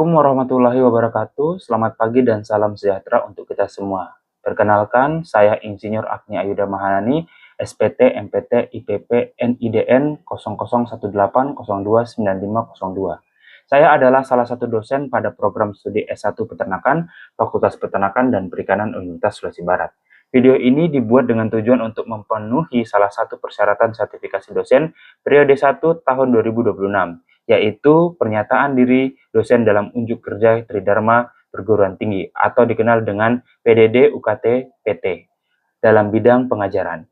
Assalamualaikum warahmatullahi wabarakatuh. Selamat pagi dan salam sejahtera untuk kita semua. Perkenalkan, saya Insinyur Agni Ayuda Mahanani, SPT, MPT, IPP, NIDN 0018029502. Saya adalah salah satu dosen pada program studi S1 Peternakan, Fakultas Peternakan dan Perikanan Universitas Sulawesi Barat. Video ini dibuat dengan tujuan untuk memenuhi salah satu persyaratan sertifikasi dosen periode 1 tahun 2026, yaitu pernyataan diri dosen dalam unjuk kerja Tridharma Perguruan Tinggi atau dikenal dengan PDD UKT PT dalam bidang pengajaran.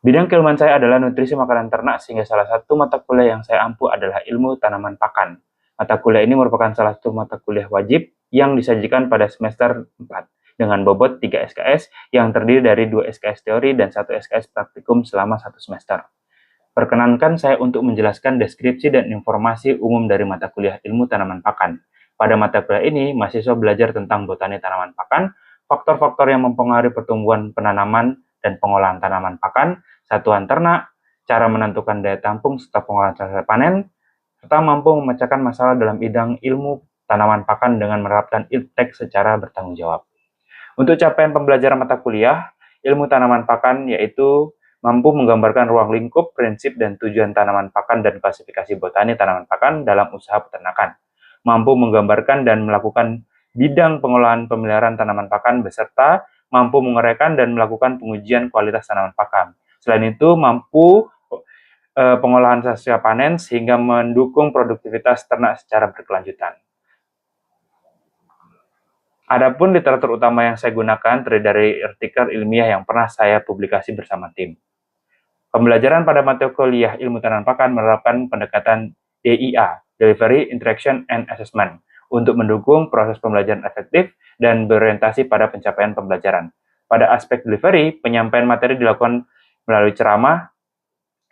Bidang keilmuan saya adalah nutrisi makanan ternak, sehingga salah satu mata kuliah yang saya ampu adalah ilmu tanaman pakan. Mata kuliah ini merupakan salah satu mata kuliah wajib yang disajikan pada semester 4 dengan bobot 3 SKS yang terdiri dari 2 SKS teori dan 1 SKS praktikum selama 1 semester. Perkenankan saya untuk menjelaskan deskripsi dan informasi umum dari mata kuliah ilmu tanaman pakan. Pada mata kuliah ini, mahasiswa belajar tentang botani tanaman pakan, faktor-faktor yang mempengaruhi pertumbuhan penanaman dan pengolahan tanaman pakan, satuan ternak, cara menentukan daya tampung serta pengolahan selesai panen, serta mampu memecahkan masalah dalam bidang ilmu tanaman pakan dengan menerapkan iltek secara bertanggung jawab. Untuk capaian pembelajaran mata kuliah, ilmu tanaman pakan yaitu mampu menggambarkan ruang lingkup, prinsip, dan tujuan tanaman pakan dan klasifikasi botani tanaman pakan dalam usaha peternakan. Mampu menggambarkan dan melakukan bidang pengolahan pemeliharaan tanaman pakan beserta mampu menguraikan dan melakukan pengujian kualitas tanaman pakan. Selain itu, mampu pengolahan pasca panen sehingga mendukung produktivitas ternak secara berkelanjutan. Adapun literatur utama yang saya gunakan terdiri dari artikel ilmiah yang pernah saya publikasi bersama tim. Pembelajaran pada mata kuliah ilmu tanaman pakan menerapkan pendekatan DIA, Delivery, Interaction, and Assessment, untuk mendukung proses pembelajaran efektif dan berorientasi pada pencapaian pembelajaran. Pada aspek delivery, penyampaian materi dilakukan melalui ceramah,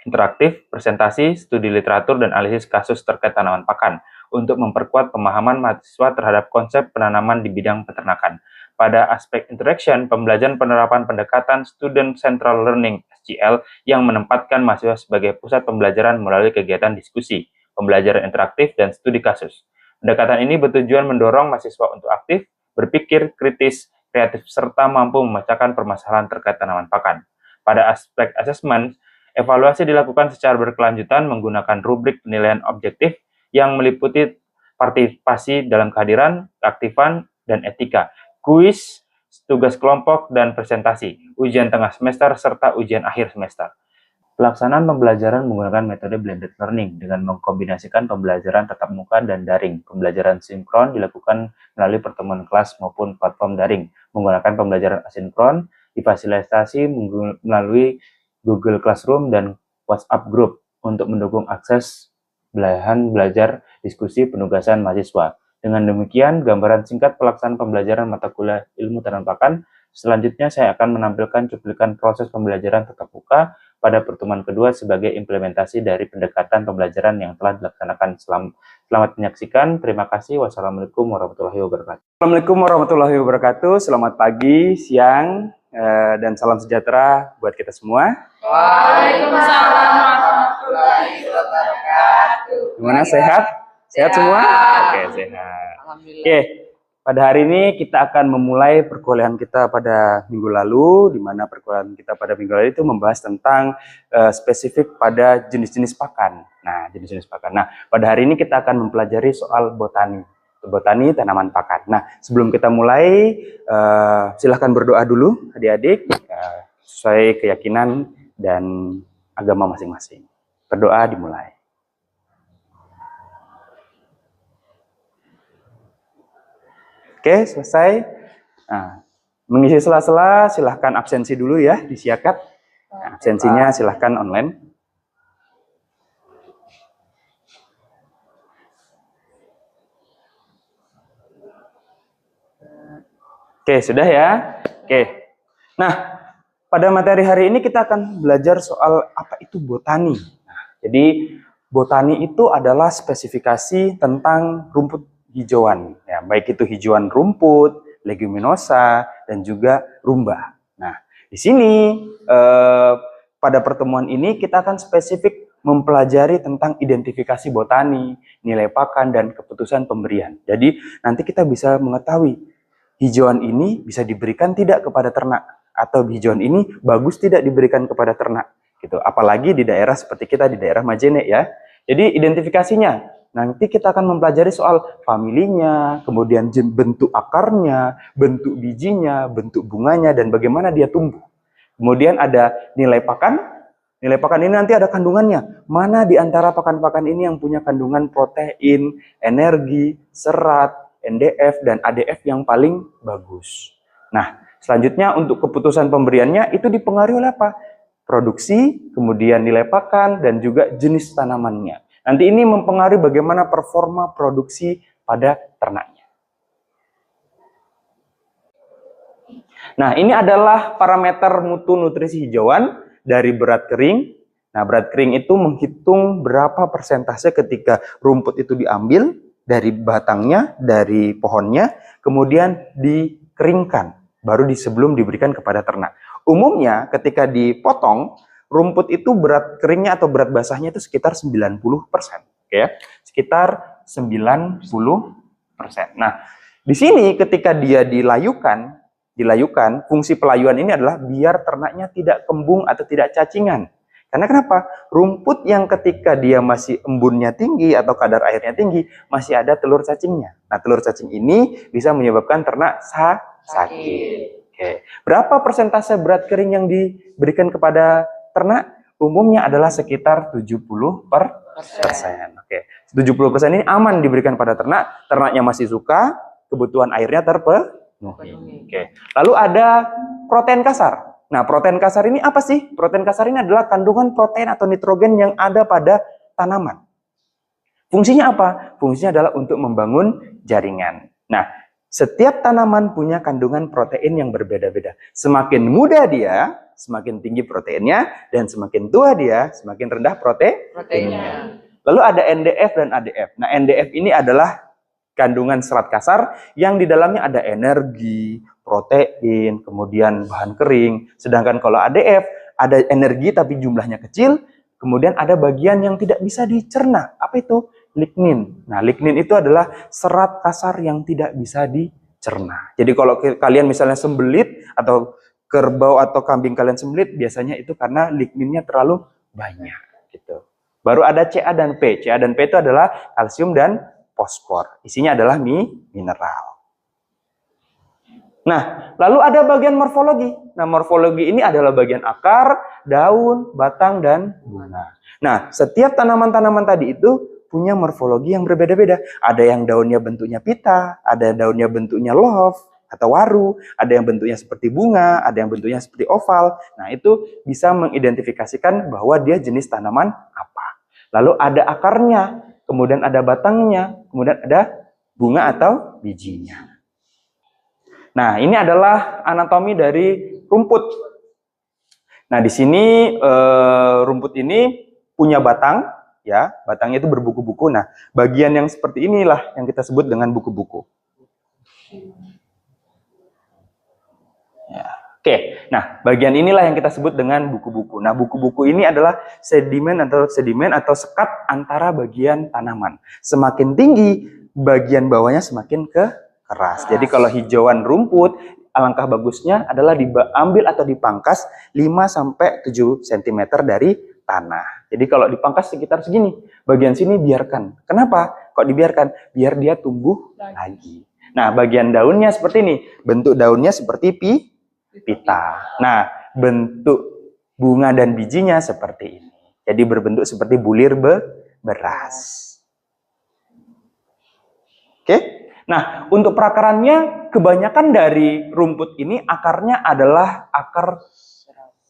interaktif, presentasi, studi literatur, dan analisis kasus terkait tanaman pakan, untuk memperkuat pemahaman mahasiswa terhadap konsep penanaman di bidang peternakan. Pada aspek interaction, pembelajaran penerapan pendekatan Student Central Learning (SCL) yang menempatkan mahasiswa sebagai pusat pembelajaran melalui kegiatan diskusi, pembelajaran interaktif, dan studi kasus. Pendekatan ini bertujuan mendorong mahasiswa untuk aktif, berpikir kritis, kreatif, serta mampu memecahkan permasalahan terkait tanaman pakan. Pada aspek assessment, evaluasi dilakukan secara berkelanjutan menggunakan rubrik penilaian objektif yang meliputi partisipasi dalam kehadiran, keaktifan, dan etika, kuis, tugas kelompok, dan presentasi, ujian tengah semester, serta ujian akhir semester. Pelaksanaan pembelajaran menggunakan metode blended learning dengan mengkombinasikan pembelajaran tatap muka dan daring. Pembelajaran sinkron dilakukan melalui pertemuan kelas maupun platform daring. Menggunakan pembelajaran asinkron difasilitasi melalui Google Classroom dan WhatsApp Group untuk mendukung akses bahan belajar, diskusi, penugasan mahasiswa. Dengan demikian, gambaran singkat pelaksanaan pembelajaran mata kuliah ilmu tanaman pakan. Selanjutnya, saya akan menampilkan cuplikan proses pembelajaran tatap muka pada pertemuan kedua sebagai implementasi dari pendekatan pembelajaran yang telah dilaksanakan. Selamat menyaksikan. Terima kasih. Wassalamualaikum warahmatullahi wabarakatuh. Assalamualaikum warahmatullahi wabarakatuh. Selamat pagi, siang, dan salam sejahtera buat kita semua. Waalaikumsalam warahmatullahi wabarakatuh. Gimana, sehat? Sehat semua? Oke, sehat. Alhamdulillah. Oke, pada hari ini kita akan memulai perkuliahan kita pada minggu lalu, di mana perkuliahan kita pada minggu lalu itu membahas tentang spesifik pada jenis-jenis pakan. Nah, jenis-jenis pakan. Nah, pada hari ini kita akan mempelajari soal botani tanaman pakan. Nah, sebelum kita mulai, silahkan berdoa dulu, adik-adik, sesuai keyakinan dan agama masing-masing. Berdoa dimulai. Oke, selesai. Nah, mengisi sela-sela, silahkan absensi dulu ya, disiapkan. Nah, absensinya silahkan online. Oke, sudah ya? Oke. Nah, pada materi hari ini kita akan belajar soal apa itu botani. Nah, jadi, botani itu adalah spesifikasi tentang rumput hijauan, ya, baik itu hijauan rumput, leguminosa, dan juga rumba. Nah, di sini pada pertemuan ini kita akan spesifik mempelajari tentang identifikasi botani, nilai pakan, dan keputusan pemberian. Jadi nanti kita bisa mengetahui hijauan ini bisa diberikan tidak kepada ternak, atau hijauan ini bagus tidak diberikan kepada ternak. Gitu. Apalagi di daerah seperti kita, di daerah Majene ya. Jadi identifikasinya, nanti kita akan mempelajari soal familinya, kemudian bentuk akarnya, bentuk bijinya, bentuk bunganya, dan bagaimana dia tumbuh. Kemudian ada nilai pakan. Nilai pakan ini nanti ada kandungannya. Mana di antara pakan-pakan ini yang punya kandungan protein, energi, serat, NDF, dan ADF yang paling bagus. Nah, selanjutnya untuk keputusan pemberiannya itu dipengaruhi oleh apa? Produksi, kemudian nilai pakan, dan juga jenis tanamannya. Nanti ini mempengaruhi bagaimana performa produksi pada ternaknya. Nah, ini adalah parameter mutu nutrisi hijauan dari berat kering. Nah, berat kering itu menghitung berapa persentase ketika rumput itu diambil dari batangnya, dari pohonnya, kemudian dikeringkan, baru sebelum diberikan kepada ternak. Umumnya ketika dipotong, rumput itu berat keringnya atau berat basahnya itu sekitar 90%. Ya, sekitar 90%. Nah, di sini ketika dia dilayukan, fungsi pelayuan ini adalah biar ternaknya tidak kembung atau tidak cacingan. Karena kenapa? Rumput yang ketika dia masih embunnya tinggi atau kadar airnya tinggi, masih ada telur cacingnya. Nah, telur cacing ini bisa menyebabkan ternak sakit. Oke. Berapa persentase berat kering yang diberikan kepada ternak? Umumnya adalah sekitar 70%. Oke. 70% ini aman diberikan pada ternak. Ternaknya masih suka, kebutuhan airnya terpenuhi. Oke. Lalu ada protein kasar. Nah, protein kasar ini apa sih? Protein kasar ini adalah kandungan protein atau nitrogen yang ada pada tanaman. Fungsinya apa? Fungsinya adalah untuk membangun jaringan. Nah, setiap tanaman punya kandungan protein yang berbeda-beda. Semakin muda dia, semakin tinggi proteinnya, dan semakin tua dia, semakin rendah proteinnya. Lalu ada NDF dan ADF. Nah, NDF ini adalah kandungan serat kasar yang di dalamnya ada energi, protein, kemudian bahan kering. Sedangkan kalau ADF, ada energi tapi jumlahnya kecil, kemudian ada bagian yang tidak bisa dicerna. Apa itu? Lignin. Nah, lignin itu adalah serat kasar yang tidak bisa dicerna. Jadi kalau kalian misalnya sembelit atau kerbau atau kambing kalian sembelit, biasanya itu karena ligninnya terlalu banyak. Gitu. Baru ada Ca dan P. Ca dan P itu adalah kalsium dan fosfor. Isinya adalah mineral. Nah, lalu ada bagian morfologi. Nah, morfologi ini adalah bagian akar, daun, batang, dan bunga. Nah, setiap tanaman-tanaman tadi itu punya morfologi yang berbeda-beda. Ada yang daunnya bentuknya pita, ada daunnya bentuknya love atau waru, ada yang bentuknya seperti bunga, ada yang bentuknya seperti oval. Nah, itu bisa mengidentifikasikan bahwa dia jenis tanaman apa. Lalu ada akarnya, kemudian ada batangnya, kemudian ada bunga atau bijinya. Nah, ini adalah anatomi dari rumput. Nah, di sini rumput ini punya batang, ya, batangnya itu berbuku-buku. Nah, bagian yang seperti inilah yang kita sebut dengan buku-buku. Ya. Oke, nah bagian inilah yang kita sebut dengan buku-buku. Nah, buku-buku ini adalah sedimen atau sekat antara bagian tanaman. Semakin tinggi, bagian bawahnya semakin keras. Jadi kalau hijauan rumput, alangkah bagusnya adalah diambil atau dipangkas 5-7 cm dari tanah. Jadi kalau dipangkas sekitar segini, bagian sini biarkan. Kenapa? Kok dibiarkan? Biar dia tumbuh lagi. Nah, bagian daunnya seperti ini. Bentuk daunnya seperti pita. Nah, bentuk bunga dan bijinya seperti ini. Jadi berbentuk seperti bulir beras. Oke. Nah, untuk perakarannya kebanyakan dari rumput ini akarnya adalah akar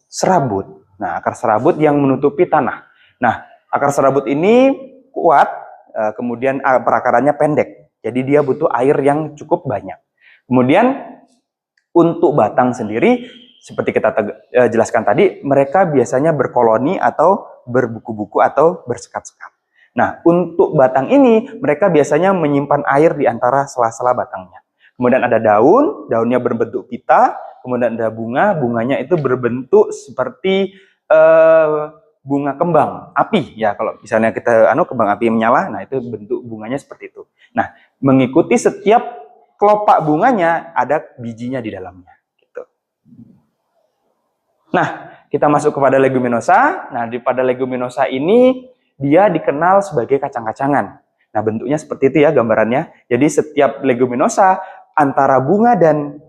serabut. Nah, akar serabut yang menutupi tanah. Nah, akar serabut ini kuat, kemudian perakarannya pendek. Jadi dia butuh air yang cukup banyak. Kemudian untuk batang sendiri, seperti kita jelaskan tadi, mereka biasanya berkoloni atau berbuku-buku atau bersekat-sekat. Nah, untuk batang ini, mereka biasanya menyimpan air di antara sela-sela batangnya. Kemudian ada daun, daunnya berbentuk pita. Kemudian ada bunga, bunganya itu berbentuk seperti bunga kembang api ya, kalau misalnya kita kembang api yang menyala, nah itu bentuk bunganya seperti itu. Nah, mengikuti setiap kelopak bunganya ada bijinya di dalamnya gitu. Nah, kita masuk kepada leguminosa. Nah, pada leguminosa ini dia dikenal sebagai kacang-kacangan. Nah, bentuknya seperti itu ya gambarannya. Jadi setiap leguminosa antara bunga dan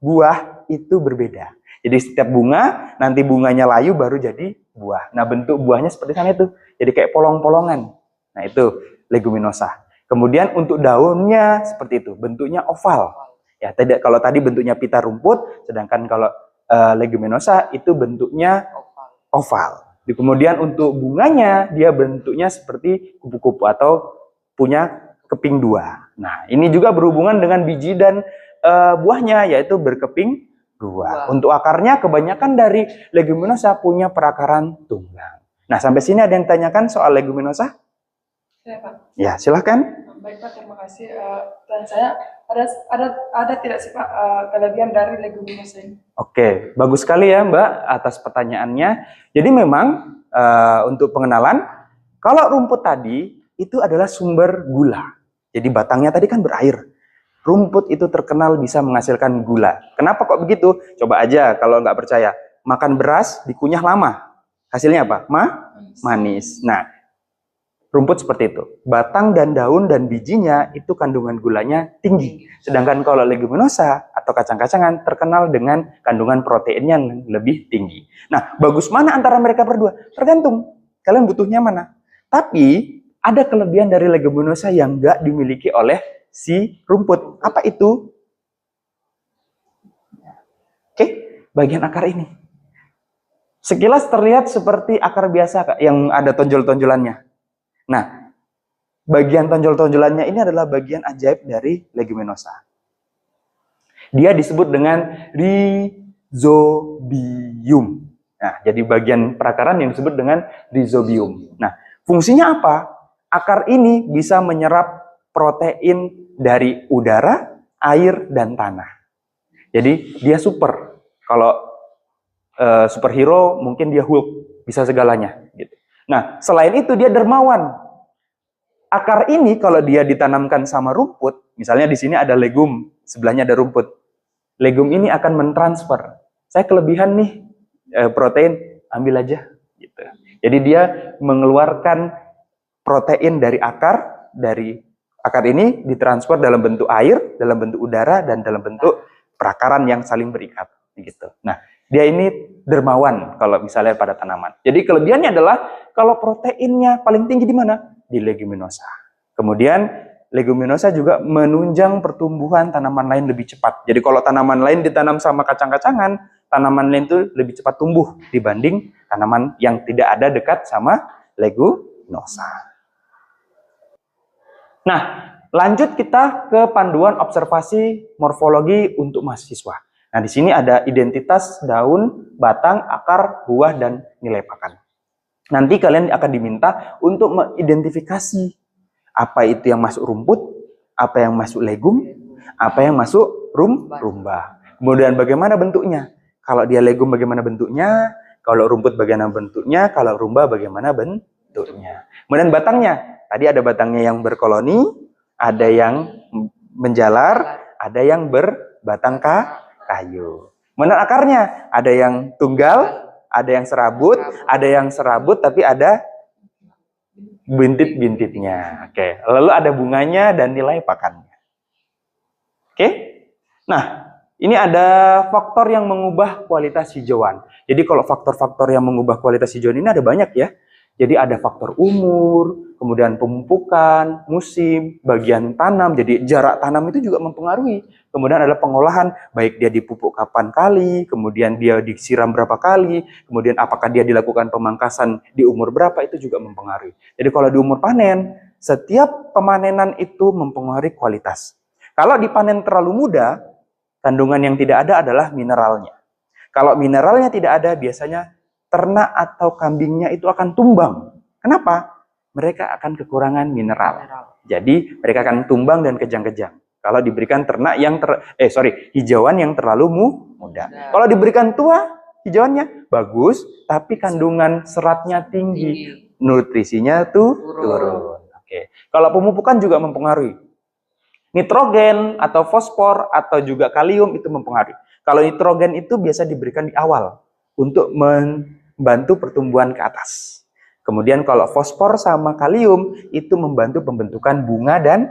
buah itu berbeda. Jadi setiap bunga, nanti bunganya layu baru jadi buah. Nah, bentuk buahnya seperti sana itu. Jadi kayak polong-polongan. Nah, itu leguminosa. Kemudian untuk daunnya seperti itu, bentuknya oval. Ya, kalau tadi bentuknya pita rumput, sedangkan kalau leguminosa itu bentuknya oval. Kemudian untuk bunganya dia bentuknya seperti kupu-kupu atau punya keping dua. Nah, ini juga berhubungan dengan biji dan buahnya, yaitu berkeping dua. Untuk akarnya kebanyakan dari leguminosa punya perakaran tunggang. Nah, sampai sini ada yang tanyakan soal leguminosa? Ya, Pak. Ya, silahkan. Baik, Pak, terima kasih. Dan saya ada tidak sih, Pak, kelebihan dari leguminosa ini? Oke, bagus sekali ya Mbak atas pertanyaannya. Jadi memang untuk pengenalan, kalau rumput tadi itu adalah sumber gula. Jadi batangnya tadi kan berair. Rumput itu terkenal bisa menghasilkan gula. Kenapa kok begitu? Coba aja kalau nggak percaya. Makan beras dikunyah lama. Hasilnya apa? Manis. Nah, rumput seperti itu. Batang dan daun dan bijinya itu kandungan gulanya tinggi. Sedangkan kalau leguminosa atau kacang-kacangan terkenal dengan kandungan proteinnya yang lebih tinggi. Nah, bagus mana antara mereka berdua? Tergantung. Kalian butuhnya mana? Tapi ada kelebihan dari leguminosa yang nggak dimiliki oleh si rumput. Apa itu? Oke, bagian akar ini. Sekilas terlihat seperti akar biasa yang ada tonjol-tonjolannya. Nah, bagian tonjol-tonjolannya ini adalah bagian ajaib dari leguminosa. Dia disebut dengan rhizobium. Nah, jadi bagian perakaran yang disebut dengan rhizobium. Nah, fungsinya apa? Akar ini bisa menyerap protein dari udara, air, dan tanah. Jadi dia super. Kalau superhero mungkin dia Hulk, bisa segalanya. Gitu. Nah, selain itu dia dermawan. Akar ini kalau dia ditanamkan sama rumput, misalnya di sini ada legum, sebelahnya ada rumput. Legum ini akan mentransfer. Saya kelebihan nih protein, ambil aja. Gitu. Jadi dia mengeluarkan protein dari akar ini ditransfer dalam bentuk air, dalam bentuk udara, dan dalam bentuk perakaran yang saling berikat. Gitu. Nah, dia ini dermawan kalau misalnya pada tanaman. Jadi kelebihannya adalah kalau proteinnya paling tinggi di mana? Di leguminosa. Kemudian leguminosa juga menunjang pertumbuhan tanaman lain lebih cepat. Jadi kalau tanaman lain ditanam sama kacang-kacangan, tanaman lain itu lebih cepat tumbuh dibanding tanaman yang tidak ada dekat sama leguminosa. Nah, lanjut kita ke panduan observasi morfologi untuk mahasiswa. Nah, di sini ada identitas daun, batang, akar, buah, dan nilai pakan. Nanti kalian akan diminta untuk mengidentifikasi apa itu yang masuk rumput, apa yang masuk legum, apa yang masuk rumba. Kemudian bagaimana bentuknya? Kalau dia legum bagaimana bentuknya? Kalau rumput bagaimana bentuknya? Kalau rumba bagaimana bentuknya? Kemudian batangnya. Tadi ada batangnya yang berkoloni, ada yang menjalar, ada yang berbatang kayu. Kemudian akarnya, ada yang tunggal, ada yang serabut tapi ada bintit-bintitnya. Oke, lalu ada bunganya dan nilai pakannya. Oke. Nah, ini ada faktor yang mengubah kualitas hijauan. Jadi kalau faktor-faktor yang mengubah kualitas hijauan ini ada banyak ya. Jadi ada faktor umur, kemudian pemupukan, musim, bagian tanam. Jadi jarak tanam itu juga mempengaruhi. Kemudian ada pengolahan, baik dia dipupuk kapan kali, kemudian dia disiram berapa kali, kemudian apakah dia dilakukan pemangkasan di umur berapa, itu juga mempengaruhi. Jadi kalau di umur panen, setiap pemanenan itu mempengaruhi kualitas. Kalau dipanen terlalu muda, kandungan yang tidak ada adalah mineralnya. Kalau mineralnya tidak ada, biasanya ternak atau kambingnya itu akan tumbang. Kenapa? Mereka akan kekurangan mineral. Jadi mereka akan tumbang dan kejang-kejang. Kalau diberikan ternak yang hijauan yang terlalu muda. Kalau diberikan tua, hijauannya bagus, tapi kandungan seratnya tinggi, nutrisinya tuh turun. Oke. Kalau pemupukan juga mempengaruhi. Nitrogen atau fosfor atau juga kalium itu mempengaruhi. Kalau nitrogen itu biasa diberikan di awal untuk membantu pertumbuhan ke atas. Kemudian kalau fosfor sama kalium itu membantu pembentukan bunga dan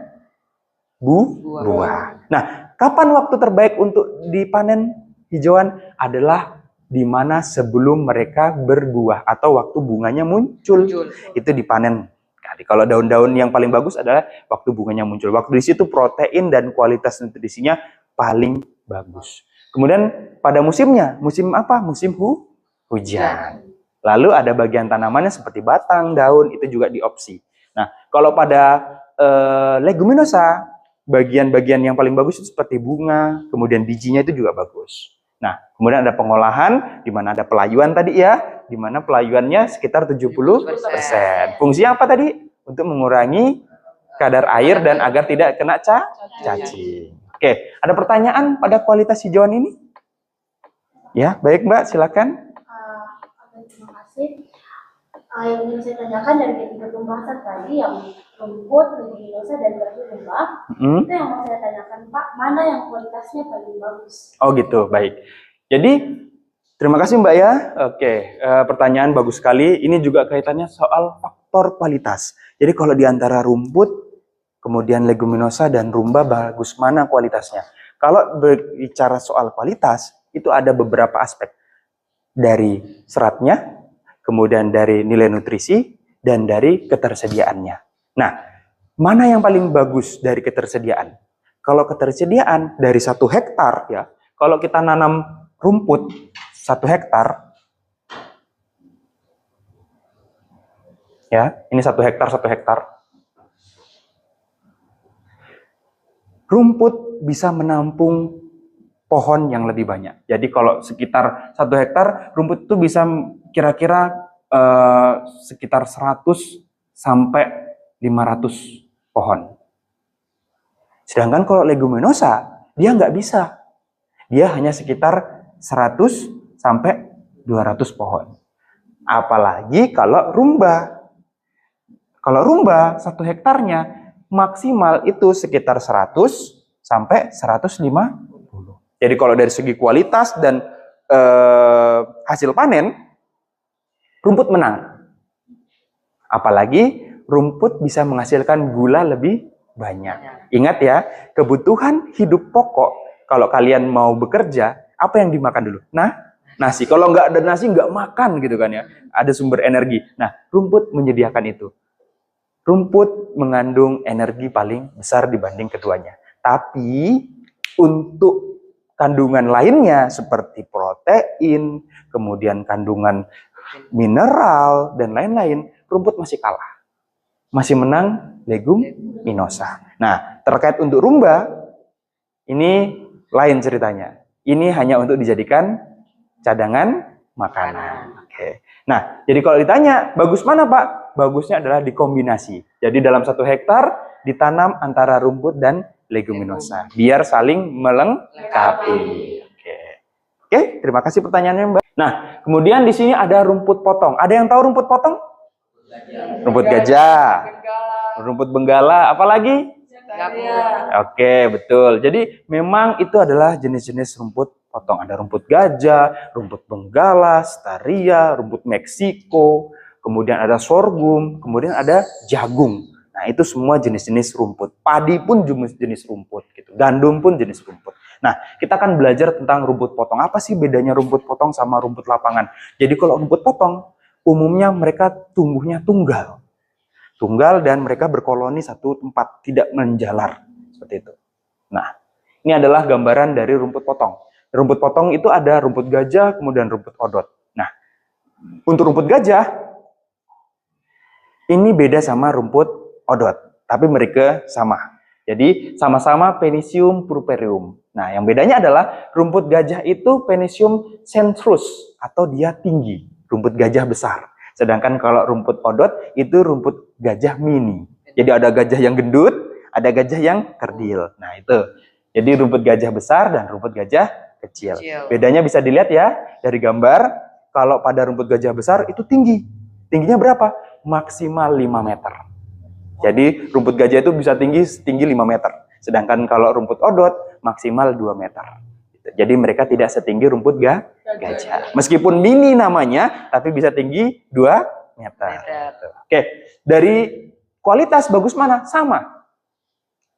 buah. Nah, kapan waktu terbaik untuk dipanen hijauan? Adalah di mana sebelum mereka berbuah atau waktu bunganya muncul. Itu dipanen. Jadi kalau daun-daun yang paling bagus adalah waktu bunganya muncul. Waktu di situ protein dan kualitas nutrisinya paling bagus. Kemudian pada musimnya, musim apa? Musim hujan. Lalu ada bagian tanamannya seperti batang, daun, itu juga diopsi. Nah, kalau pada leguminosa, bagian-bagian yang paling bagus itu seperti bunga, kemudian bijinya itu juga bagus. Nah, kemudian ada pengolahan, di mana ada pelayuan tadi ya, di mana pelayuannya sekitar 70%. Fungsinya apa tadi? Untuk mengurangi kadar air dan agar tidak kena cacing. Oke, ada pertanyaan pada kualitas hijauan ini? Ya, baik Mbak, silakan. Terima kasih. Yang ingin saya tanyakan dari ketiga pembahasan tadi yang rumput, leguminosa, dan baju lumba, itu yang mau saya tanyakan Pak, mana yang kualitasnya paling bagus? Oh gitu, baik. Jadi terima kasih Mbak ya. Oke, pertanyaan bagus sekali. Ini juga kaitannya soal faktor kualitas. Jadi kalau di antara rumput, kemudian leguminosa dan rumba, bagus mana kualitasnya? Kalau berbicara soal kualitas, itu ada beberapa aspek. Dari seratnya, kemudian dari nilai nutrisi, dan dari ketersediaannya. Nah, mana yang paling bagus dari ketersediaan? Kalau ketersediaan dari 1 hektar, ya, kalau kita nanam rumput 1 hektar, ya, ini 1 hektar, 1 hektar. Rumput bisa menampung pohon yang lebih banyak. Jadi kalau sekitar 1 hektar, rumput itu bisa kira-kira sekitar 100 sampai 500 pohon. Sedangkan kalau leguminosa, dia nggak bisa. Dia hanya sekitar 100 sampai 200 pohon. Apalagi kalau rumba. Kalau rumba, 1 hektarnya maksimal itu sekitar 100 sampai 150. Jadi kalau dari segi kualitas dan hasil panen, rumput menang. Apalagi rumput bisa menghasilkan gula lebih banyak. Ingat ya, kebutuhan hidup pokok, kalau kalian mau bekerja, apa yang dimakan dulu? Nah, nasi. Kalau nggak ada nasi, nggak makan gitu kan ya. Ada sumber energi. Nah, rumput menyediakan itu. Rumput mengandung energi paling besar dibanding keduanya. Tapi untuk kandungan lainnya seperti protein, kemudian kandungan mineral, dan lain-lain, rumput masih kalah. Masih menang leguminosa. Nah, terkait untuk rumba, ini lain ceritanya. Ini hanya untuk dijadikan cadangan makanan. Oke. Nah, jadi kalau ditanya, bagus mana Pak? Bagusnya adalah dikombinasi. Jadi dalam 1 hektar ditanam antara rumput dan leguminosa, biar saling melengkapi. Oke, terima kasih pertanyaannya Mbak. Nah, kemudian di sini ada rumput potong. Ada yang tahu rumput potong? Rumput gajah, rumput benggala, apalagi? Oke, betul. Jadi memang itu adalah jenis-jenis rumput potong. Ada rumput gajah, rumput benggala, staria, rumput Meksiko, kemudian ada sorghum, kemudian ada jagung. Nah, itu semua jenis-jenis rumput. Padi pun jenis rumput gitu. Gandum pun jenis rumput. Nah, kita akan belajar tentang rumput potong. Apa sih bedanya rumput potong sama rumput lapangan? Jadi kalau rumput potong, umumnya mereka tumbuhnya tunggal. Tunggal dan mereka berkoloni satu tempat, tidak menjalar. Seperti itu. Nah, ini adalah gambaran dari rumput potong. Rumput potong itu ada rumput gajah, kemudian rumput odot. Nah, untuk rumput gajah, ini beda sama rumput odot, tapi mereka sama. Jadi sama-sama Penisium purpureum. Nah, yang bedanya adalah rumput gajah itu Penisium centrus atau dia tinggi, rumput gajah besar. Sedangkan kalau rumput odot itu rumput gajah mini. Jadi ada gajah yang gendut, ada gajah yang kerdil. Nah, itu. Jadi rumput gajah besar dan rumput gajah kecil. Bedanya bisa dilihat ya dari gambar. Kalau pada rumput gajah besar itu tinggi. Tingginya berapa? Maksimal 5 meter. Jadi rumput gajah itu bisa tinggi 5 meter. Sedangkan kalau rumput odot maksimal 2 meter. Jadi mereka tidak setinggi rumput gajah. Meskipun mini namanya, tapi bisa tinggi 2 meter. Oke, dari kualitas bagus mana? Sama.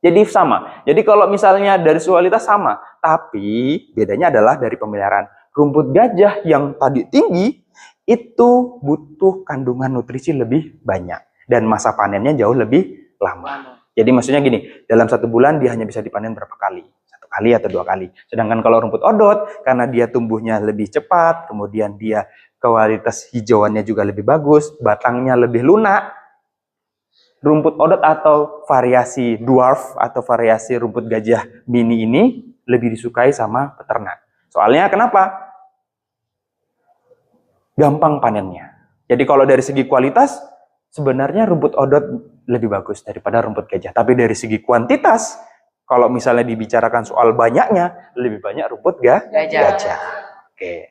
Jadi sama. Jadi kalau misalnya dari kualitas sama, tapi bedanya adalah dari pemeliharaan. Rumput gajah yang tadi tinggi itu butuh kandungan nutrisi lebih banyak dan masa panennya jauh lebih lama. Jadi maksudnya gini, dalam 1 bulan dia hanya bisa dipanen berapa kali? 1 kali atau 2 kali. Sedangkan kalau rumput odot, karena dia tumbuhnya lebih cepat, kemudian dia kualitas hijauannya juga lebih bagus, batangnya lebih lunak. Rumput odot atau variasi dwarf atau variasi rumput gajah mini ini lebih disukai sama peternak. Soalnya kenapa? Gampang panennya. Jadi kalau dari segi kualitas, sebenarnya rumput odot lebih bagus daripada rumput gajah. Tapi dari segi kuantitas, kalau misalnya dibicarakan soal banyaknya, lebih banyak rumput gajah. Oke.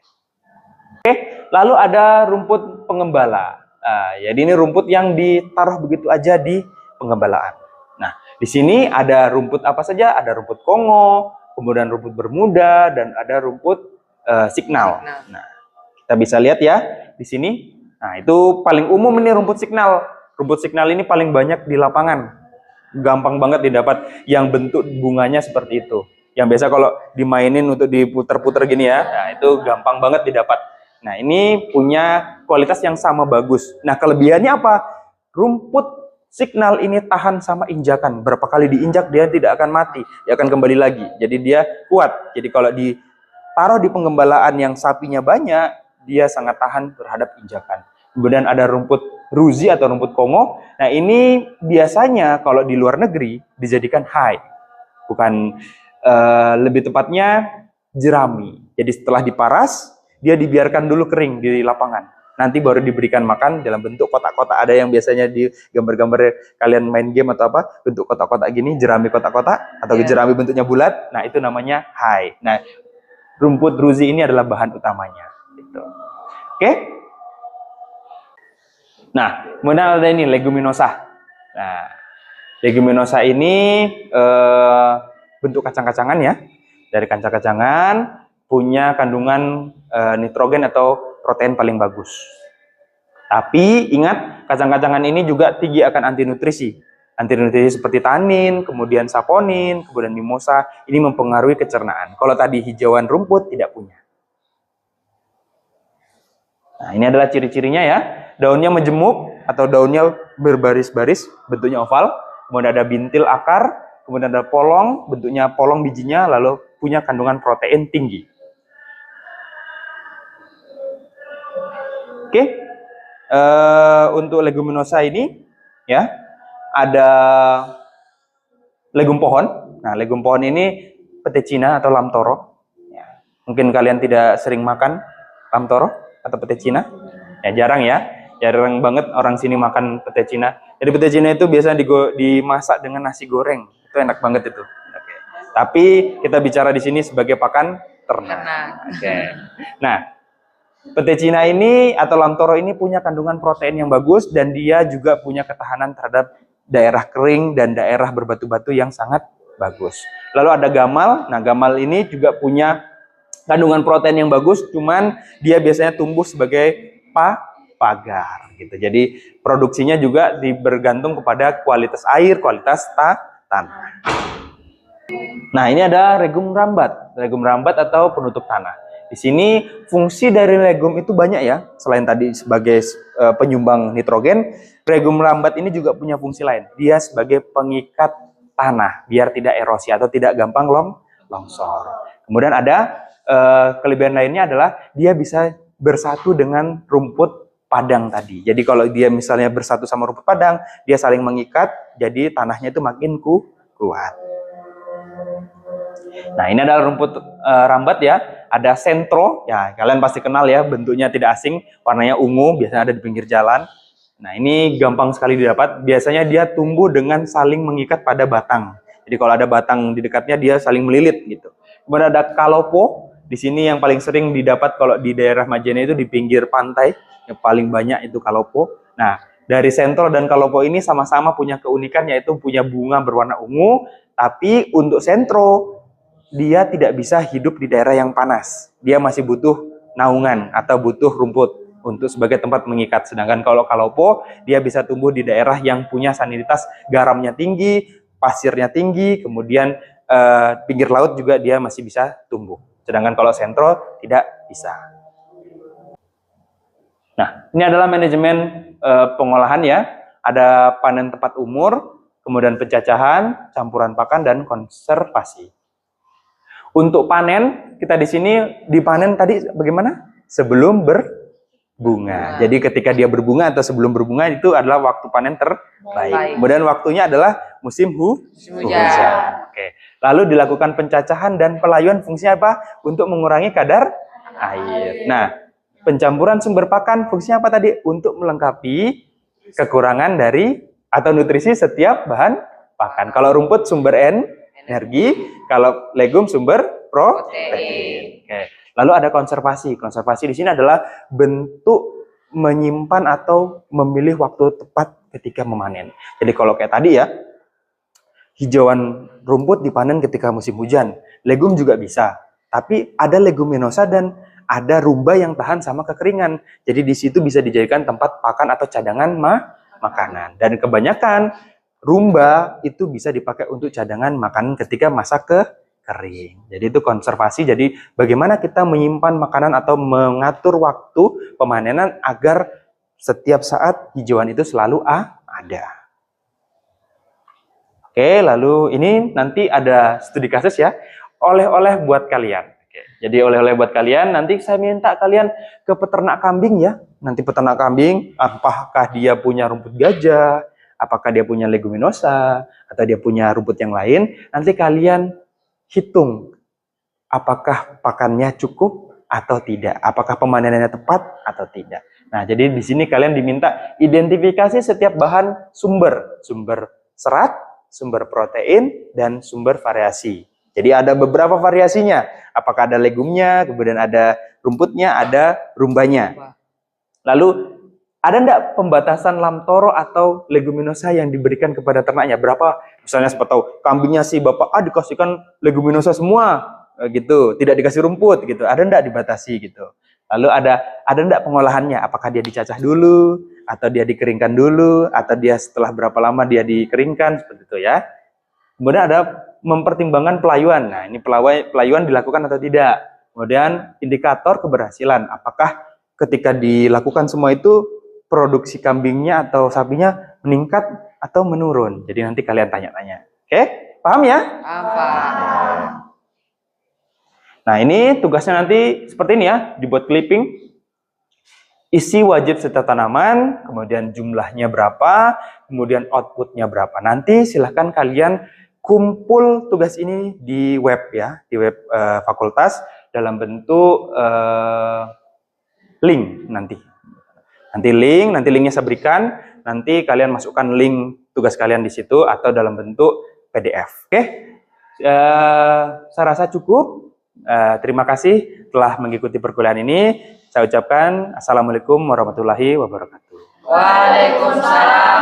Lalu ada rumput pengembala. Nah, jadi ini rumput yang ditaruh begitu aja di pengembalaan. Nah, di sini ada rumput apa saja? Ada rumput Kongo, kemudian rumput Bermuda, dan ada rumput signal. Nah, kita bisa lihat ya di sini. Nah, itu paling umum ini rumput signal. Rumput signal ini paling banyak di lapangan. Gampang banget didapat yang bentuk bunganya seperti itu. Yang biasa kalau dimainin untuk diputer-puter gini ya, nah itu gampang banget didapat. Nah, ini punya kualitas yang sama bagus. Nah, kelebihannya apa? Rumput signal ini tahan sama injakan. Berapa kali diinjak dia tidak akan mati, dia akan kembali lagi. Jadi dia kuat. Jadi kalau ditaruh di penggembalaan yang sapinya banyak, dia sangat tahan terhadap injakan. Kemudian ada rumput ruzi atau rumput Kongo. Nah, ini biasanya kalau di luar negeri dijadikan hai. Bukan, lebih tepatnya jerami. Jadi setelah diparas, dia dibiarkan dulu kering di lapangan. Nanti baru diberikan makan dalam bentuk kotak-kotak. Ada yang biasanya di gambar-gambar kalian main game atau apa, bentuk kotak-kotak gini, jerami kotak-kotak, atau jerami bentuknya bulat. Nah, itu namanya hai. Nah, rumput ruzi ini adalah bahan utamanya. Gitu. Oke? Nah, kemudian ada ini leguminosa. Nah, leguminosa ini bentuk kacang-kacangan ya. Dari kacang-kacangan punya kandungan nitrogen atau protein paling bagus. Tapi ingat, kacang-kacangan ini juga tinggi akan antinutrisi. Antinutrisi seperti tanin, kemudian saponin, kemudian mimosa. Ini mempengaruhi pencernaan. Kalau tadi hijauan rumput tidak punya. Nah, ini adalah ciri-cirinya ya. Daunnya majemuk atau daunnya berbaris-baris, bentuknya oval. Kemudian ada bintil akar, kemudian ada polong, bentuknya polong bijinya, lalu punya kandungan protein tinggi. Oke, untuk leguminosa ini ya ada legum pohon. Nah, legum pohon ini pete Cina atau lam toro. Ya, mungkin kalian tidak sering makan lam toro atau pete Cina. Ya, jarang banget orang sini makan pete Cina. Jadi pete Cina itu biasanya dimasak dengan nasi goreng. Itu enak banget itu. Oke. Tapi kita bicara di sini sebagai pakan ternak. Oke. Nah, pete Cina ini atau lam toro ini punya kandungan protein yang bagus dan dia juga punya ketahanan terhadap daerah kering dan daerah berbatu-batu yang sangat bagus. Lalu ada gamal. Nah, gamal ini juga punya kandungan protein yang bagus, cuman dia biasanya tumbuh sebagai pagar gitu. Jadi produksinya juga bergantung kepada kualitas air, kualitas tanah. Nah, ini ada regum rambat atau penutup tanah. Di sini fungsi dari legum itu banyak ya. Selain tadi sebagai penyumbang nitrogen, regum rambat ini juga punya fungsi lain. Dia sebagai pengikat tanah biar tidak erosi atau tidak gampang longsor. Kemudian ada kelebihan lainnya adalah dia bisa bersatu dengan rumput padang tadi. Jadi kalau dia misalnya bersatu sama rumput padang, dia saling mengikat, jadi tanahnya itu makin kuat. Nah, ini adalah rumput rambat ya. Ada sentro, ya kalian pasti kenal ya, bentuknya tidak asing, warnanya ungu, biasanya ada di pinggir jalan. Nah, ini gampang sekali didapat. Biasanya dia tumbuh dengan saling mengikat pada batang. Jadi kalau ada batang di dekatnya, dia saling melilit gitu. Kemudian ada kalopo. Di sini yang paling sering didapat kalau di daerah Majene itu di pinggir pantai, yang paling banyak itu kalopo. Nah, dari sentro dan kalopo ini sama-sama punya keunikan, yaitu punya bunga berwarna ungu, tapi untuk sentro dia tidak bisa hidup di daerah yang panas. Dia masih butuh naungan atau butuh rumput untuk sebagai tempat mengikat. Sedangkan kalau kalopo, dia bisa tumbuh di daerah yang punya salinitas garamnya tinggi, pasirnya tinggi, kemudian pinggir laut juga dia masih bisa tumbuh. Sedangkan kalau sentro tidak bisa. Nah, ini adalah manajemen pengolahan ya. Ada panen tepat umur, kemudian pencacahan, campuran pakan, dan konservasi. Untuk panen, kita di sini dipanen tadi bagaimana? Sebelum berbunga. Jadi ketika dia berbunga atau sebelum berbunga itu adalah waktu panen terbaik. Kemudian waktunya adalah musim hujan. Oke. Lalu dilakukan pencacahan dan pelayuan, fungsinya apa? Untuk mengurangi kadar air. Nah, pencampuran sumber pakan fungsinya apa tadi? Untuk melengkapi kekurangan dari atau nutrisi setiap bahan pakan. Kalau rumput sumber energi, kalau legum sumber protein. Oke. Lalu ada konservasi. Konservasi di sini adalah bentuk menyimpan atau memilih waktu tepat ketika memanen. Jadi kalau kayak tadi ya, hijauan rumput dipanen ketika musim hujan. Legum juga bisa. Tapi ada leguminosa dan ada rumba yang tahan sama kekeringan. Jadi di situ bisa dijadikan tempat pakan atau cadangan makanan. Dan kebanyakan rumba itu bisa dipakai untuk cadangan makanan ketika masa kering. Jadi itu konservasi. Jadi bagaimana kita menyimpan makanan atau mengatur waktu pemanenan agar setiap saat hijauan itu selalu ada. Oke, lalu ini nanti ada studi kasus ya. Oleh-oleh buat kalian. Jadi oleh-oleh buat kalian, nanti saya minta kalian ke peternak kambing ya. Nanti peternak kambing, apakah dia punya rumput gajah, apakah dia punya leguminosa, atau dia punya rumput yang lain. Nanti kalian hitung apakah pakannya cukup atau tidak, apakah pemanenannya tepat atau tidak. Nah, jadi di sini kalian diminta identifikasi setiap bahan sumber serat, sumber protein, dan sumber variasi. Jadi ada beberapa variasinya. Apakah ada legumnya, kemudian ada rumputnya, ada rumbanya. Lalu ada enggak pembatasan lamtoro atau leguminosa yang diberikan kepada ternaknya? Berapa? Misalnya siapa tahu kambingnya si bapak A dikasihkan leguminosa semua gitu, tidak dikasih rumput gitu. Ada enggak dibatasi gitu. Lalu ada enggak pengolahannya? Apakah dia dicacah dulu atau dia dikeringkan dulu atau dia setelah berapa lama dia dikeringkan seperti itu ya. Kemudian ada mempertimbangkan pelayuan. Nah, ini pelayuan dilakukan atau tidak. Kemudian indikator keberhasilan. Apakah ketika dilakukan semua itu produksi kambingnya atau sapinya meningkat atau menurun. Jadi nanti kalian tanya-tanya. Oke? Paham ya? Paham. Nah, ini tugasnya nanti seperti ini ya, dibuat clipping. Isi wajib serta tanaman, kemudian jumlahnya berapa, kemudian outputnya berapa. Nanti silahkan kalian kumpul tugas ini di web ya, di web fakultas dalam bentuk link nanti. Nanti linknya saya berikan, nanti kalian masukkan link tugas kalian di situ atau dalam bentuk PDF. Oke? Saya rasa cukup. Terima kasih telah mengikuti perkuliahan ini. Saya ucapkan Assalamualaikum warahmatullahi wabarakatuh. Waalaikumsalam.